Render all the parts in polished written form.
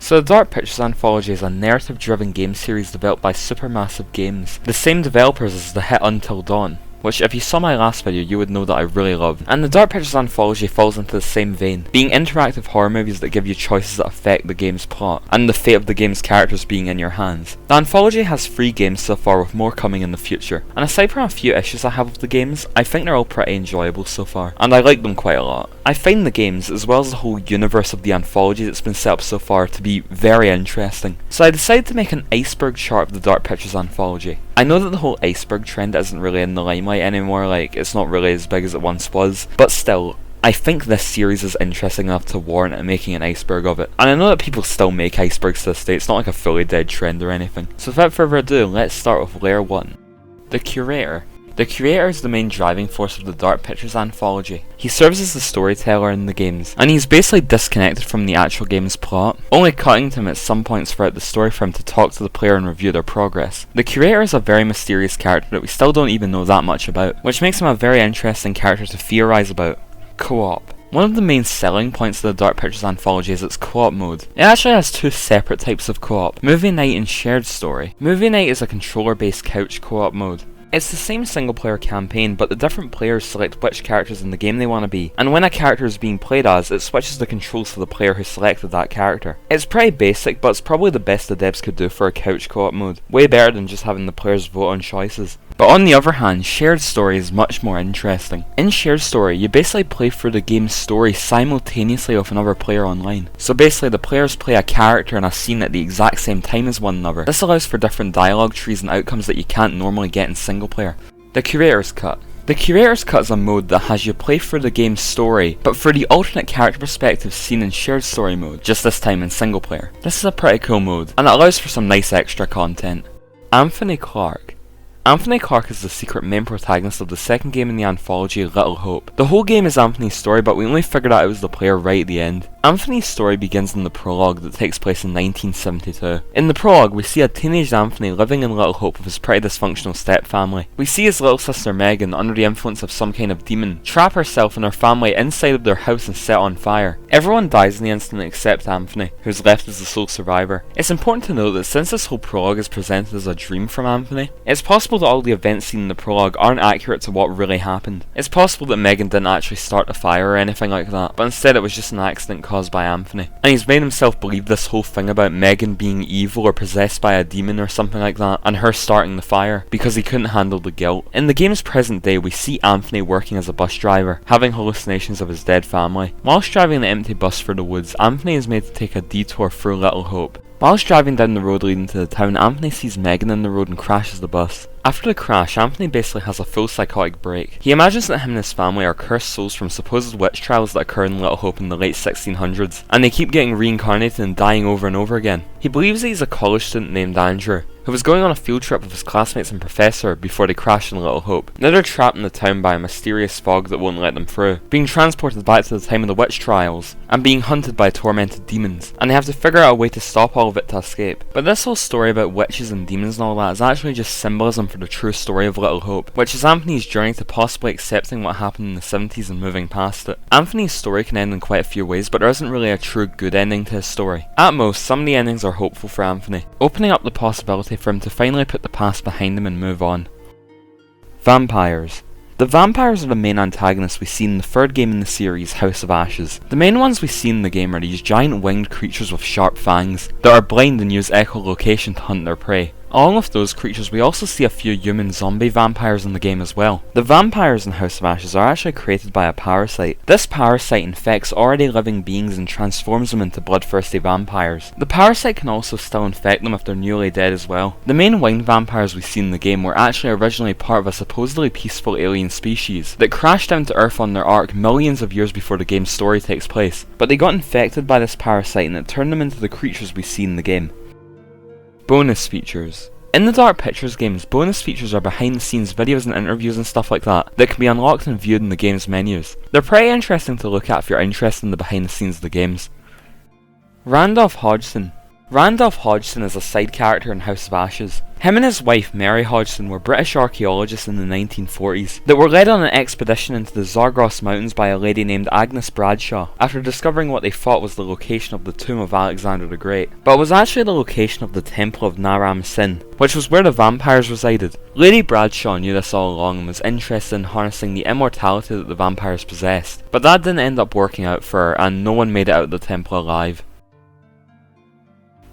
So the Dark Pictures Anthology is a narrative-driven game series developed by Supermassive Games, the same developers as the hit Until Dawn, which if you saw my last video you would know that I really love. And the Dark Pictures Anthology falls into the same vein, being interactive horror movies that give you choices that affect the game's plot, and the fate of the game's characters being in your hands. The Anthology has 3 games so far, with more coming in the future, and aside from a few issues I have with the games, I think they're all pretty enjoyable so far, and I like them quite a lot. I find the games, as well as the whole universe of the Anthology that's been set up so far, to be very interesting. So I decided to make an iceberg chart of the Dark Pictures Anthology. I know that the whole iceberg trend isn't really in the limelight anymore, like it's not really as big as it once was, but still, I think this series is interesting enough to warrant it making an iceberg of it. And I know that people still make icebergs to this day, it's not like a fully dead trend or anything. So without further ado, let's start with Layer 1. The Curator. The Curator is the main driving force of the Dark Pictures Anthology. He serves as the storyteller in the games, and he's basically disconnected from the actual game's plot, only cutting to him at some points throughout the story for him to talk to the player and review their progress. The Curator is a very mysterious character that we still don't even know that much about, which makes him a very interesting character to theorize about. Co-op. One of the main selling points of the Dark Pictures Anthology is its co-op mode. It actually has 2 separate types of co-op, Movie Night and Shared Story. Movie Night is a controller-based couch co-op mode. It's the same single player campaign, but the different players select which characters in the game they want to be, and when a character is being played as, it switches the controls to the player who selected that character. It's pretty basic, but it's probably the best the devs could do for a couch co-op mode, way better than just having the players vote on choices. But on the other hand, Shared Story is much more interesting. In Shared Story, you basically play through the game's story simultaneously with another player online. So basically the players play a character in a scene at the exact same time as one another. This allows for different dialogue trees and outcomes that you can't normally get in single player. The Curator's Cut. The Curator's Cut is a mode that has you play through the game's story, but through the alternate character perspective seen in Shared Story mode, just this time in single player. This is a pretty cool mode, and it allows for some nice extra content. Anthony Clark. Anthony Clark is the secret main protagonist of the second game in the Anthology, Little Hope. The whole game is Anthony's story, but we only figured out it was the player right at the end. Anthony's story begins in the prologue that takes place in 1972. In the prologue, we see a teenage Anthony living in Little Hope with his pretty dysfunctional stepfamily. We see his little sister Megan, under the influence of some kind of demon, trap herself and her family inside of their house and set on fire. Everyone dies in the instant except Anthony, who's left as the sole survivor. It's important to note that since this whole prologue is presented as a dream from Anthony, it's possible that all the events seen in the prologue aren't accurate to what really happened. It's possible that Megan didn't actually start the fire or anything like that, but instead it was just an accident caused by Anthony. And he's made himself believe this whole thing about Megan being evil or possessed by a demon or something like that, and her starting the fire, because he couldn't handle the guilt. In the game's present day, we see Anthony working as a bus driver, having hallucinations of his dead family. Whilst driving the empty bus through the woods, Anthony is made to take a detour through Little Hope. Whilst driving down the road leading to the town, Anthony sees Megan in the road and crashes the bus. After the crash, Anthony basically has a full psychotic break. He imagines that him and his family are cursed souls from supposed witch trials that occurred in Little Hope in the late 1600s, and they keep getting reincarnated and dying over and over again. He believes that he's a college student named Andrew, who was going on a field trip with his classmates and professor before they crashed in Little Hope. Now they're trapped in the town by a mysterious fog that won't let them through, being transported back to the time of the witch trials, and being hunted by tormented demons, and they have to figure out a way to stop all of it to escape. But this whole story about witches and demons and all that is actually just symbolism for the true story of Little Hope, which is Anthony's journey to possibly accepting what happened in the 70s and moving past it. Anthony's story can end in quite a few ways, but there isn't really a true good ending to his story. At most, some of the endings are hopeful for Anthony, opening up the possibility for him to finally put the past behind him and move on. Vampires. The vampires are the main antagonists we see in the third game in the series, House of Ashes. The main ones we see in the game are these giant winged creatures with sharp fangs that are blind and use echolocation to hunt their prey. Along with those creatures, we also see a few human zombie vampires in the game as well. The vampires in House of Ashes are actually created by a parasite. This parasite infects already living beings and transforms them into bloodthirsty vampires. The parasite can also still infect them if they're newly dead as well. The main winged vampires we see in the game were actually originally part of a supposedly peaceful alien species that crashed down to Earth on their ark millions of years before the game's story takes place. But they got infected by this parasite and it turned them into the creatures we see in the game. Bonus features. In the Dark Pictures games, bonus features are behind the scenes videos and interviews and stuff like that can be unlocked and viewed in the game's menus. They're pretty interesting to look at if you're interested in the behind the scenes of the games. Randolph Hodgson. Randolph Hodgson is a side character in House of Ashes. Him and his wife Mary Hodgson were British archaeologists in the 1940s that were led on an expedition into the Zagros Mountains by a lady named Agnes Bradshaw after discovering what they thought was the location of the tomb of Alexander the Great, but it was actually the location of the Temple of Naram Sin, which was where the vampires resided. Lady Bradshaw knew this all along and was interested in harnessing the immortality that the vampires possessed, but that didn't end up working out for her and no one made it out of the temple alive.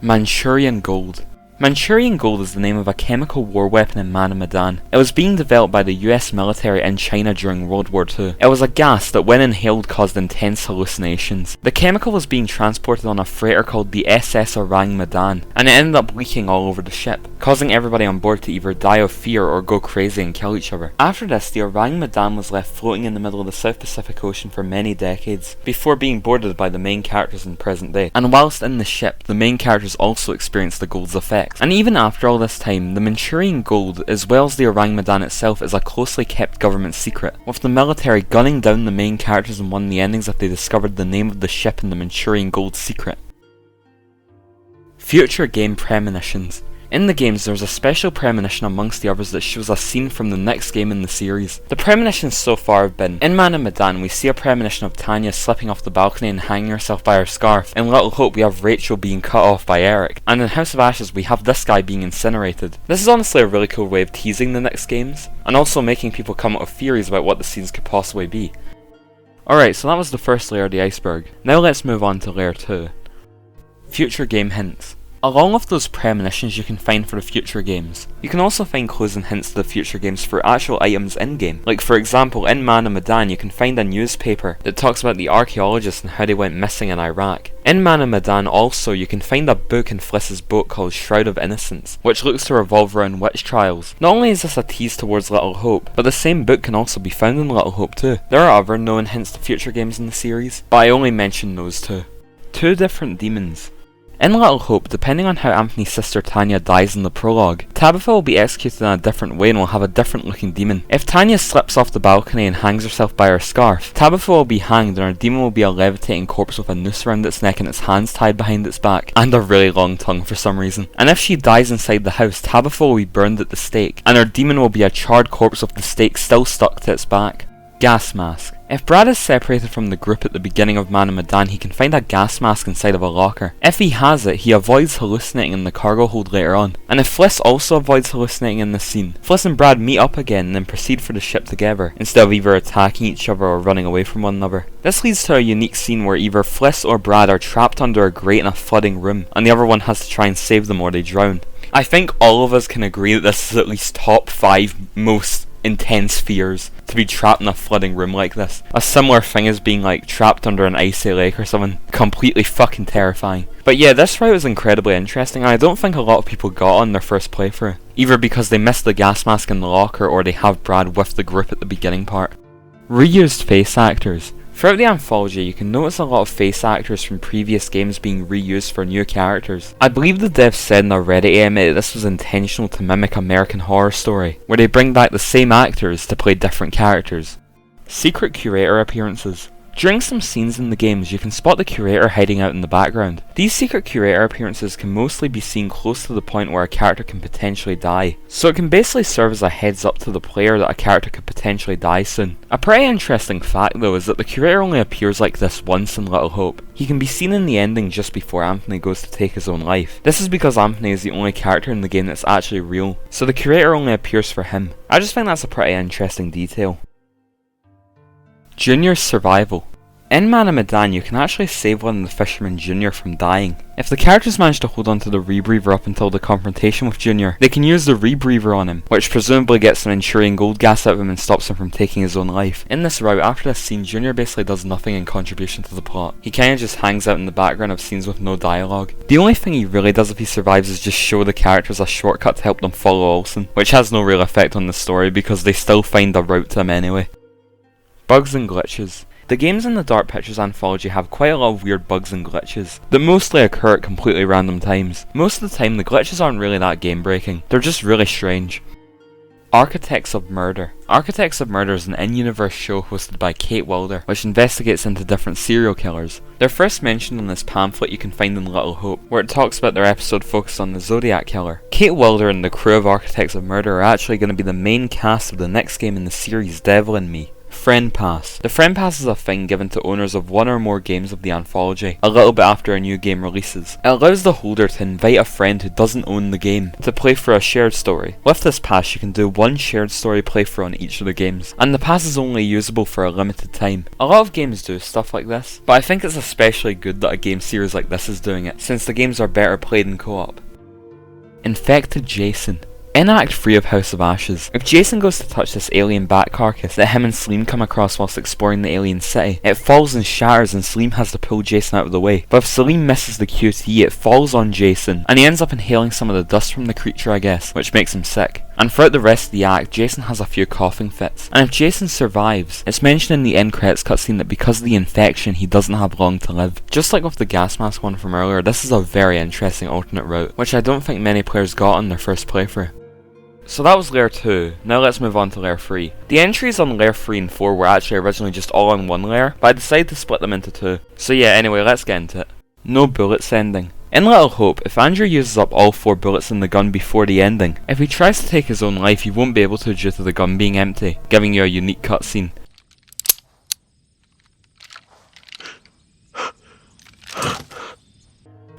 Manchurian Gold. Manchurian Gold is the name of a chemical war weapon in Man of Medan. It was being developed by the US military in China during World War II. It was a gas that when inhaled caused intense hallucinations. The chemical was being transported on a freighter called the SS Orang Medan, and it ended up leaking all over the ship, causing everybody on board to either die of fear or go crazy and kill each other. After this, the Orang Medan was left floating in the middle of the South Pacific Ocean for many decades, before being boarded by the main characters in present day. And whilst in the ship, the main characters also experienced the gold's effect. And even after all this time, the Manchurian Gold, as well as the Orang Medan itself, is a closely kept government secret, with the military gunning down the main characters in one of the endings if they discovered the name of the ship and the Manchurian Gold secret. Future game premonitions. In the games, there's a special premonition amongst the others that shows a scene from the next game in the series. The premonitions so far have been, in Man of Medan we see a premonition of Tanya slipping off the balcony and hanging herself by her scarf. In Little Hope we have Rachel being cut off by Eric. And in House of Ashes we have this guy being incinerated. This is honestly a really cool way of teasing the next games, and also making people come up with theories about what the scenes could possibly be. Alright, so that was the first layer of the iceberg. Now let's move on to layer 2. Future game hints. Along with those premonitions you can find for the future games, you can also find clues and hints to the future games for actual items in-game. Like for example, in Man of Medan you can find a newspaper that talks about the archaeologists and how they went missing in Iraq. In Man of Medan also you can find a book in Fliss's boat called Shroud of Innocence, which looks to revolve around witch trials. Not only is this a tease towards Little Hope, but the same book can also be found in Little Hope too. There are other known hints to future games in the series, but I only mention those two. 2 different demons. In Little Hope, depending on how Anthony's sister Tanya dies in the prologue, Tabitha will be executed in a different way and will have a different looking demon. If Tanya slips off the balcony and hangs herself by her scarf, Tabitha will be hanged and her demon will be a levitating corpse with a noose around its neck and its hands tied behind its back, and a really long tongue for some reason. And if she dies inside the house, Tabitha will be burned at the stake, and her demon will be a charred corpse with the stake still stuck to its back. Gas mask. If Brad is separated from the group at the beginning of Man of Medan, he can find a gas mask inside of a locker. If he has it, he avoids hallucinating in the cargo hold later on. And if Fliss also avoids hallucinating in this scene, Fliss and Brad meet up again and then proceed for the ship together, instead of either attacking each other or running away from one another. This leads to a unique scene where either Fliss or Brad are trapped under a grate in a flooding room, and the other one has to try and save them or they drown. I think all of us can agree that this is at least top 5 most intense fears, to be trapped in a flooding room like this. A similar thing as being like trapped under an icy lake or something. Completely fucking terrifying. But yeah, this route is incredibly interesting and I don't think a lot of people got on their first playthrough. Either because they missed the gas mask in the locker or they have Brad with the group at the beginning part. Reused face actors. Throughout the anthology, you can notice a lot of face actors from previous games being reused for new characters. I believe the devs said in a Reddit AMA that this was intentional to mimic American Horror Story, where they bring back the same actors to play different characters. Secret curator appearances. During some scenes in the games, you can spot the curator hiding out in the background. These secret curator appearances can mostly be seen close to the point where a character can potentially die, so it can basically serve as a heads up to the player that a character could potentially die soon. A pretty interesting fact though is that the curator only appears like this once in Little Hope. He can be seen in the ending just before Anthony goes to take his own life. This is because Anthony is the only character in the game that's actually real, so the curator only appears for him. I just think that's a pretty interesting detail. Junior's survival. In Man of Medan, you can actually save one of the fishermen Junior from dying. If the characters manage to hold on to the rebreather up until the confrontation with Junior, they can use the rebreather on him, which presumably gets an Manchurian Gold gas out of him and stops him from taking his own life. In this route, after this scene, Junior basically does nothing in contribution to the plot. He kinda just hangs out in the background of scenes with no dialogue. The only thing he really does if he survives is just show the characters a shortcut to help them follow Olsen, which has no real effect on the story because they still find a route to him anyway. Bugs and glitches. The games in the Dark Pictures anthology have quite a lot of weird bugs and glitches that mostly occur at completely random times. Most of the time the glitches aren't really that game breaking, they're just really strange. Architects of Murder. Architects of Murder is an in-universe show hosted by Kate Wilder, which investigates into different serial killers. They're first mentioned in this pamphlet you can find in Little Hope, where it talks about their episode focused on the Zodiac Killer. Kate Wilder and the crew of Architects of Murder are actually going to be the main cast of the next game in the series, Devil in Me. Friend Pass. The Friend Pass is a thing given to owners of one or more games of the Anthology, a little bit after a new game releases. It allows the holder to invite a friend who doesn't own the game to play for a shared story. With this pass you can do one shared story playthrough on each of the games, and the pass is only usable for a limited time. A lot of games do stuff like this, but I think it's especially good that a game series like this is doing it, since the games are better played in co-op. Infected Jason. In Act 3 of House of Ashes, if Jason goes to touch this alien bat carcass that him and Saleem come across whilst exploring the alien city, it falls and shatters and Saleem has to pull Jason out of the way. But if Saleem misses the QTE, it falls on Jason, and he ends up inhaling some of the dust from the creature, I guess, which makes him sick. And throughout the rest of the act, Jason has a few coughing fits. And if Jason survives, it's mentioned in the end credits cutscene that because of the infection, he doesn't have long to live. Just like with the gas mask one from earlier, this is a very interesting alternate route, which I don't think many players got on their first playthrough. So that was Layer 2, now let's move on to Layer 3. The entries on Layer 3 and 4 were actually originally just all on one layer, but I decided to split them into two. So yeah, anyway, let's get into it. No bullets ending. In Little Hope, if Andrew uses up all 4 bullets in the gun before the ending, if he tries to take his own life he won't be able to due to the gun being empty, giving you a unique cutscene.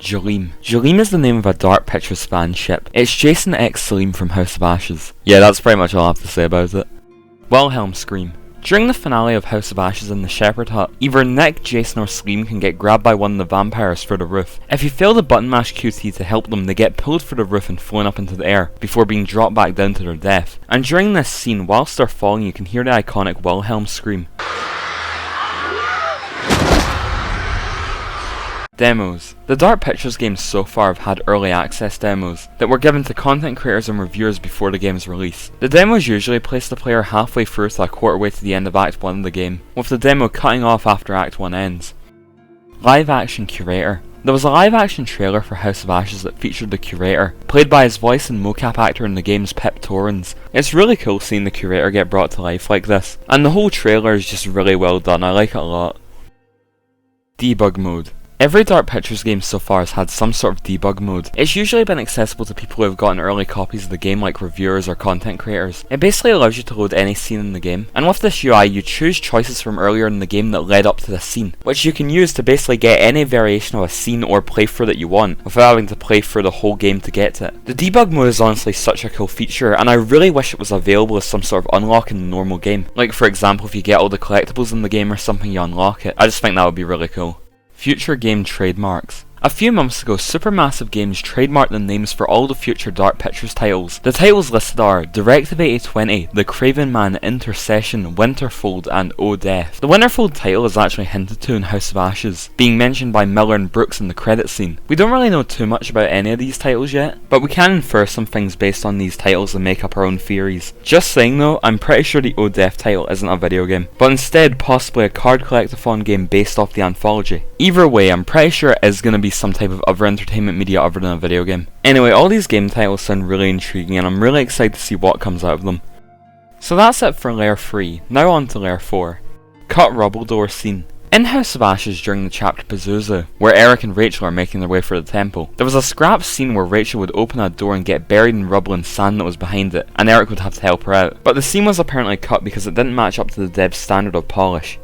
Jaleem. Jaleem is the name of a Dark Pictures fan ship. It's Jason x Saleem from House of Ashes. Yeah, that's pretty much all I have to say about it. Wilhelm Scream. During the finale of House of Ashes in the Shepherd Hut, either Nick, Jason or Saleem can get grabbed by one of the vampires through the roof. If you fail the button mash QT to help them, they get pulled through the roof and flown up into the air, before being dropped back down to their death. And during this scene, whilst they're falling you can hear the iconic Wilhelm scream. Demos. The Dark Pictures games so far have had early access demos that were given to content creators and reviewers before the game's release. The demos usually place the player halfway through to a quarter way to the end of Act 1 of the game, with the demo cutting off after Act 1 ends. Live Action Curator. There was a live action trailer for House of Ashes that featured the Curator, played by his voice and mocap actor in the game's Pip Torrens. It's really cool seeing the Curator get brought to life like this, and the whole trailer is just really well done, I like it a lot. Debug Mode. Every Dark Pictures game so far has had some sort of debug mode. It's usually been accessible to people who have gotten early copies of the game like reviewers or content creators. It basically allows you to load any scene in the game, and with this UI you choose choices from earlier in the game that led up to the scene, which you can use to basically get any variation of a scene or playthrough that you want, without having to play through the whole game to get to it. The debug mode is honestly such a cool feature, and I really wish it was available as some sort of unlock in the normal game. Like for example, if you get all the collectibles in the game or something you unlock it. I just think that would be really cool. Future game trademarks. A few months ago, Supermassive Games trademarked the names for all the future Dark Pictures titles. The titles listed are Directive 8020, The Craven Man, Intercession, Winterfold, and O Death. The Winterfold title is actually hinted to in House of Ashes, being mentioned by Miller and Brooks in the credit scene. We don't really know too much about any of these titles yet, but we can infer some things based on these titles and make up our own theories. Just saying though, I'm pretty sure the O Death title isn't a video game, but instead possibly a card collectathon game based off the Anthology. Either way, I'm pretty sure it is going to be some type of other entertainment media other than a video game. Anyway, all these game titles sound really intriguing and I'm really excited to see what comes out of them. So that's it for Layer 3, now on to Layer 4. Cut Rubble Door Scene. In House of Ashes during the chapter Pazuzu, where Eric and Rachel are making their way for the temple, there was a scrap scene where Rachel would open a door and get buried in rubble and sand that was behind it, and Eric would have to help her out. But the scene was apparently cut because it didn't match up to the dev's standard of polish.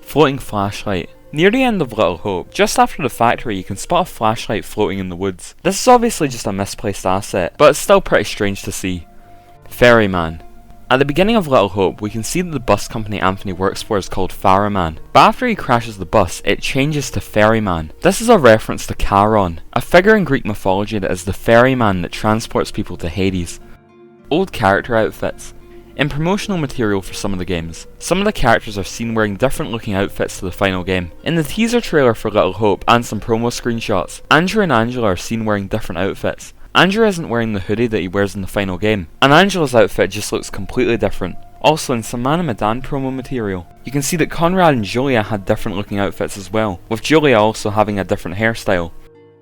Floating Flashlight. Near the end of Little Hope, just after the factory you can spot a flashlight floating in the woods. This is obviously just a misplaced asset, but it's still pretty strange to see. Ferryman. At the beginning of Little Hope, we can see that the bus company Anthony works for is called Ferryman, but after he crashes the bus, it changes to Ferryman. This is a reference to Charon, a figure in Greek mythology that is the ferryman that transports people to Hades. Old character outfits. In promotional material for some of the games, some of the characters are seen wearing different looking outfits to the final game. In the teaser trailer for Little Hope and some promo screenshots, Andrew and Angela are seen wearing different outfits. Andrew isn't wearing the hoodie that he wears in the final game, and Angela's outfit just looks completely different. Also in some Man and Medan promo material, you can see that Conrad and Julia had different looking outfits as well, with Julia also having a different hairstyle.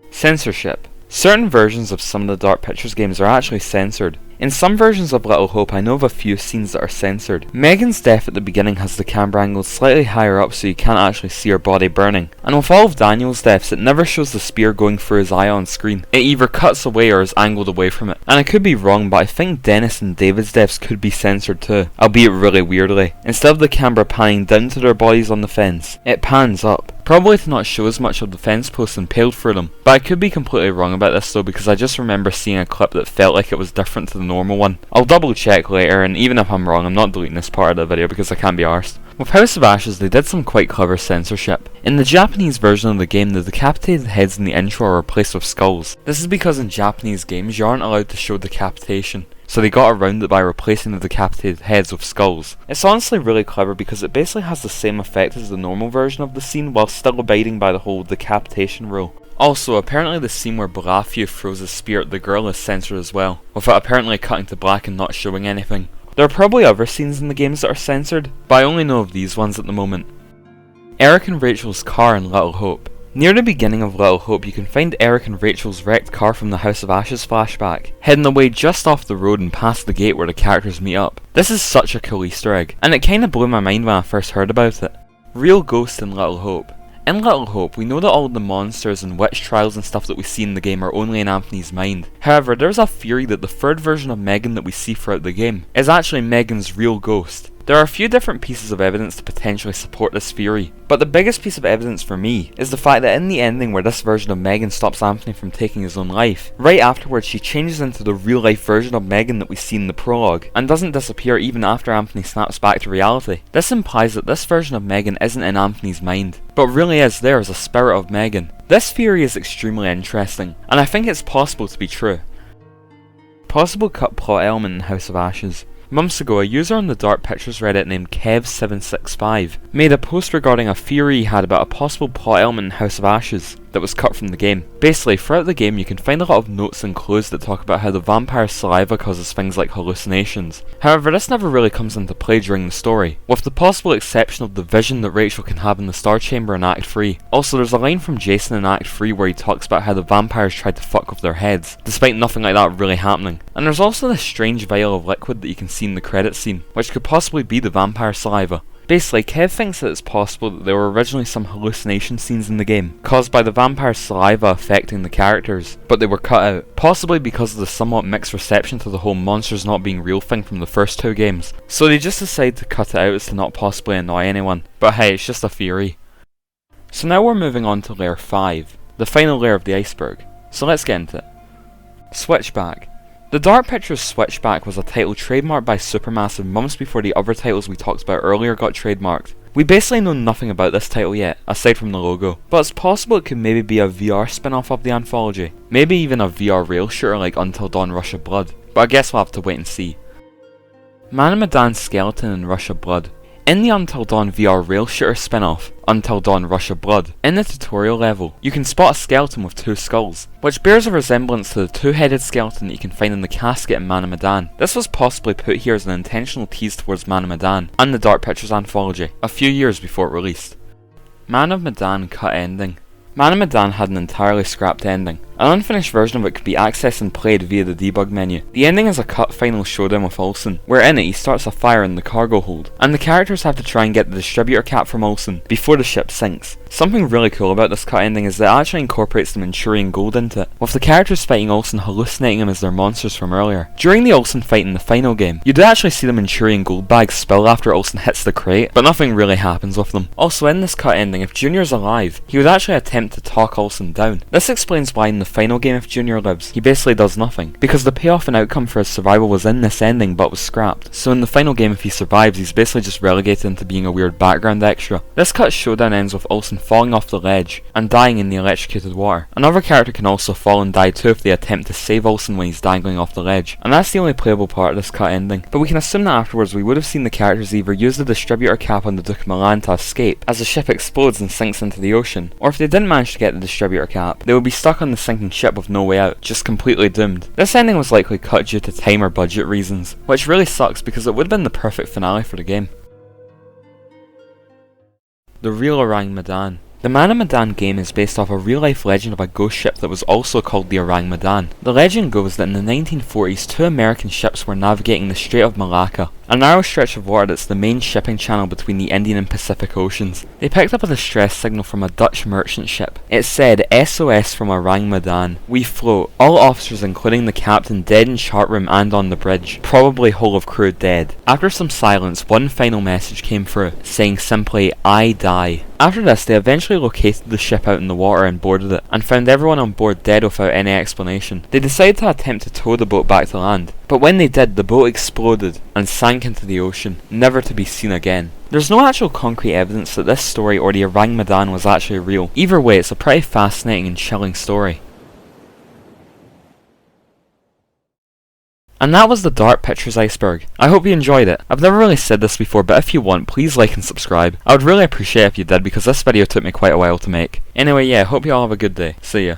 Censorship. Certain versions of some of the Dark Pictures games are actually censored. In some versions of Little Hope, I know of a few scenes that are censored. Megan's death at the beginning has the camera angled slightly higher up so you can't actually see her body burning. And with all of Daniel's deaths, it never shows the spear going through his eye on screen. It either cuts away or is angled away from it. And I could be wrong, but I think Dennis and David's deaths could be censored too, albeit really weirdly. Instead of the camera panning down to their bodies on the fence, it pans up. Probably to not show as much of the fence posts impaled through them. But I could be completely wrong about this though, because I just remember seeing a clip that felt like it was different to the normal one. I'll double check later, and even if I'm wrong, I'm not deleting this part of the video because I can't be arsed. With House of Ashes, they did some quite clever censorship. In the Japanese version of the game, the decapitated heads in the intro are replaced with skulls. This is because in Japanese games, you aren't allowed to show decapitation, so they got around it by replacing the decapitated heads with skulls. It's honestly really clever because it basically has the same effect as the normal version of the scene while still abiding by the whole decapitation rule. Also, apparently the scene where Balafia throws his spear at the girl is censored as well, with it apparently cutting to black and not showing anything. There are probably other scenes in the games that are censored, but I only know of these ones at the moment. Eric and Rachel's car in Little Hope. Near the beginning of Little Hope, you can find Eric and Rachel's wrecked car from the House of Ashes flashback, hidden away just off the road and past the gate where the characters meet up. This is such a cool Easter egg, and it kinda blew my mind when I first heard about it. Real ghost in Little Hope. In Little Hope, we know that all of the monsters and witch trials and stuff that we see in the game are only in Anthony's mind. However, there's a theory that the third version of Megan that we see throughout the game is actually Megan's real ghost. There are a few different pieces of evidence to potentially support this theory, but the biggest piece of evidence for me is the fact that in the ending where this version of Megan stops Anthony from taking his own life, right afterwards she changes into the real life version of Megan that we see in the prologue, and doesn't disappear even after Anthony snaps back to reality. This implies that this version of Megan isn't in Anthony's mind, but really is there as a spirit of Megan. This theory is extremely interesting, and I think it's possible to be true. Possible cut plot element in House of Ashes. Months ago, a user on the Dark Pictures Reddit named Kev765 made a post regarding a theory he had about a possible plot element in House of Ashes that was cut from the game. Basically, throughout the game you can find a lot of notes and clues that talk about how the vampire's saliva causes things like hallucinations. However, this never really comes into play during the story, with the possible exception of the vision that Rachel can have in the Star Chamber in Act 3. Also, there's a line from Jason in Act 3 where he talks about how the vampires tried to fuck with their heads, despite nothing like that really happening. And there's also this strange vial of liquid that you can see in the credits scene, which could possibly be the vampire saliva. Basically, Kev thinks that it's possible that there were originally some hallucination scenes in the game, caused by the vampire's saliva affecting the characters, but they were cut out, possibly because of the somewhat mixed reception to the whole monsters not being real thing from the first two games. So they just decided to cut it out as to not possibly annoy anyone, but hey, it's just a theory. So now we're moving on to layer 5, the final layer of the iceberg, so let's get into it. Switchback. The Dark Pictures Switchback was a title trademarked by Supermassive months before the other titles we talked about earlier got trademarked. We basically know nothing about this title yet, aside from the logo, but it's possible it could maybe be a VR spin-off of the anthology, maybe even a VR rail shooter like Until Dawn Rush of Blood, but I guess we'll have to wait and see. Man of Medan's skeleton in Rush of Blood. In the Until Dawn VR rail shooter spin-off, Until Dawn Rush of Blood, in the tutorial level, you can spot a skeleton with two skulls, which bears a resemblance to the two-headed skeleton that you can find in the casket in Man of Medan. This was possibly put here as an intentional tease towards Man of Medan and the Dark Pictures anthology, a few years before it released. Man of Medan cut ending. Man of Medan had an entirely scrapped ending. An unfinished version of it could be accessed and played via the debug menu. The ending is a cut final showdown with Olsen, where in it he starts a fire in the cargo hold, and the characters have to try and get the distributor cap from Olsen before the ship sinks. Something really cool about this cut ending is that it actually incorporates the Manchurian gold into it, with the characters fighting Olsen hallucinating him as their monsters from earlier. During the Olsen fight in the final game, you do actually see the Manchurian gold bags spill after Olsen hits the crate, but nothing really happens with them. Also, in this cut ending, if Junior's alive, he would actually attempt to talk Olsen down. This explains why in the final game, if Junior lives, he basically does nothing, because the payoff and outcome for his survival was in this ending but was scrapped. So in the final game, if he survives, he's basically just relegated into being a weird background extra. This cut showdown ends with Olsen falling off the ledge and dying in the electrocuted water. Another character can also fall and die too if they attempt to save Olsen when he's dangling off the ledge, and that's the only playable part of this cut ending. But we can assume that afterwards we would have seen the characters either use the distributor cap on the Duke of Milan to escape as the ship explodes and sinks into the ocean, or if they didn't manage to get the distributor cap, they would be stuck on the sinking ship with no way out, just completely doomed. This ending was likely cut due to time or budget reasons, which really sucks because it would have been the perfect finale for the game. The real Orang Medan. The Man of Medan game is based off a real-life legend of a ghost ship that was also called the Orang Medan. The legend goes that in the 1940s, two American ships were navigating the Strait of Malacca, a narrow stretch of water that's the main shipping channel between the Indian and Pacific Oceans. They picked up a distress signal from a Dutch merchant ship. It said, "SOS from Orang Medan. We float. All officers including the captain dead in chart room and on the bridge. Probably whole of crew dead." After some silence, one final message came through, saying simply, "I die." After this, they eventually located the ship out in the water and boarded it, and found everyone on board dead without any explanation. They decided to attempt to tow the boat back to land, but when they did, the boat exploded and sank into the ocean, never to be seen again. There's no actual concrete evidence that this story or the Orang Medan was actually real. Either way, it's a pretty fascinating and chilling story. And that was the Dark Pictures Iceberg. I hope you enjoyed it. I've never really said this before, but if you want, please like and subscribe. I would really appreciate it if you did, because this video took me quite a while to make. Anyway, yeah, hope you all have a good day. See ya.